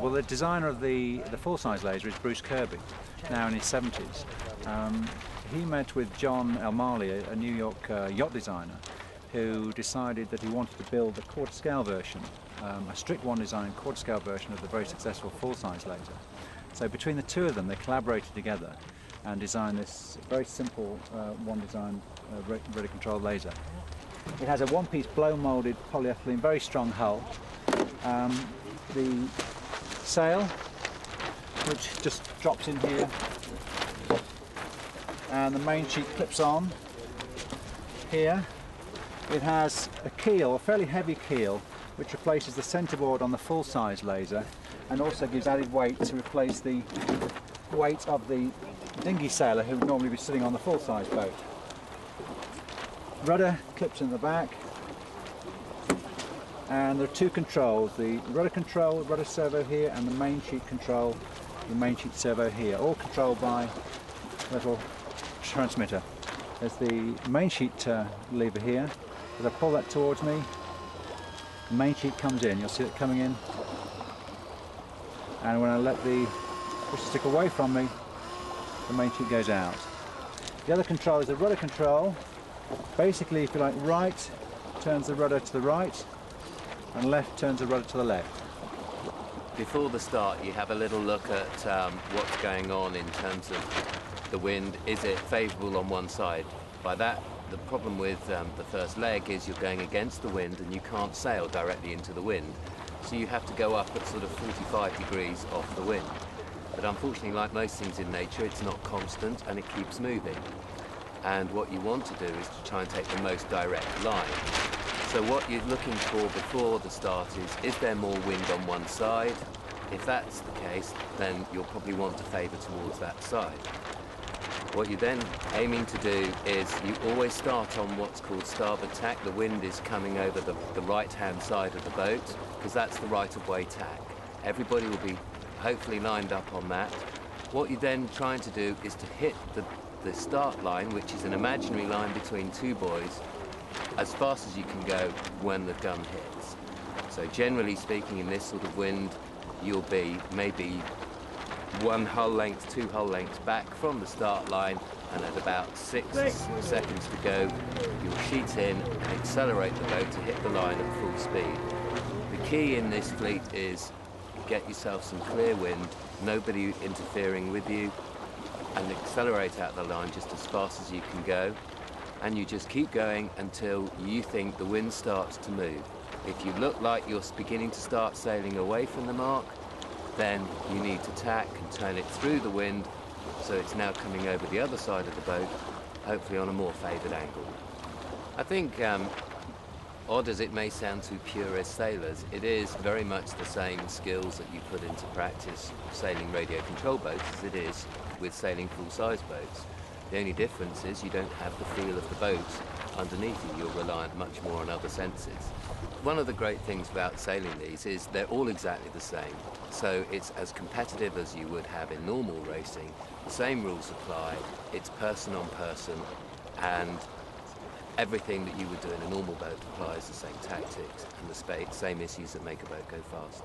Well, the designer of the full-size laser is Bruce Kirby, now in his 70s. He met with John Elmali, a New York yacht designer, who decided that he wanted to build a quarter-scale version, a strict one-design quarter-scale version of the very successful full-size laser. So between the two of them, they collaborated together and designed this very simple one-design radio-controlled laser. It has a one-piece blow-molded polyethylene, very strong hull. The sail, which just drops in here, and the main sheet clips on here. It has a keel, a fairly heavy keel, which replaces the centerboard on the full-size laser and also gives added weight to replace the weight of the dinghy sailor who would normally be sitting on the full-size boat. Rudder clips in the back, and there are two controls, the rudder control, rudder servo here, and the main sheet control, the main sheet servo here, all controlled by a little transmitter. There's the main sheet lever here. As I pull that towards me, the main sheet comes in. You'll see it coming in, and when I let the push the stick away from me, the main sheet goes out. The other control is the rudder control. Basically, if you like, right turns the rudder to the right, and left turns the rudder to the left. Before the start, you have a little look at what's going on in terms of the wind. Is it favourable on one side? By that, the problem with the first leg is you're going against the wind and you can't sail directly into the wind. So you have to go up at sort of 45 degrees off the wind. But unfortunately, like most things in nature, it's not constant and it keeps moving. And what you want to do is to try and take the most direct line. So what you're looking for before the start is there more wind on one side? If that's the case, then you'll probably want to favour towards that side. What you're then aiming to do is you always start on what's called starboard tack. The wind is coming over the right-hand side of the boat, because that's the right-of-way tack. Everybody will be hopefully lined up on that. What you're then trying to do is to hit the start line, which is an imaginary line between two buoys, as fast as you can go when the gun hits. So generally speaking, in this sort of wind, you'll be maybe one hull length, two hull lengths back from the start line, and at about 6 seconds to go, you'll sheet in and accelerate the boat to hit the line at full speed. The key in this fleet is get yourself some clear wind, nobody interfering with you, and accelerate out the line just as fast as you can go. And you just keep going until you think the wind starts to move. If you look like you're beginning to start sailing away from the mark, then you need to tack and turn it through the wind so it's now coming over the other side of the boat, hopefully on a more favoured angle. I think, odd as it may sound to purist sailors, it is very much the same skills that you put into practice sailing radio control boats as it is with sailing full-size boats. The only difference is you don't have the feel of the boat underneath you. You're reliant much more on other senses. One of the great things about sailing these is they're all exactly the same. So it's as competitive as you would have in normal racing. The same rules apply. It's person on person, and everything that you would do in a normal boat applies the same tactics and the same issues that make a boat go fast.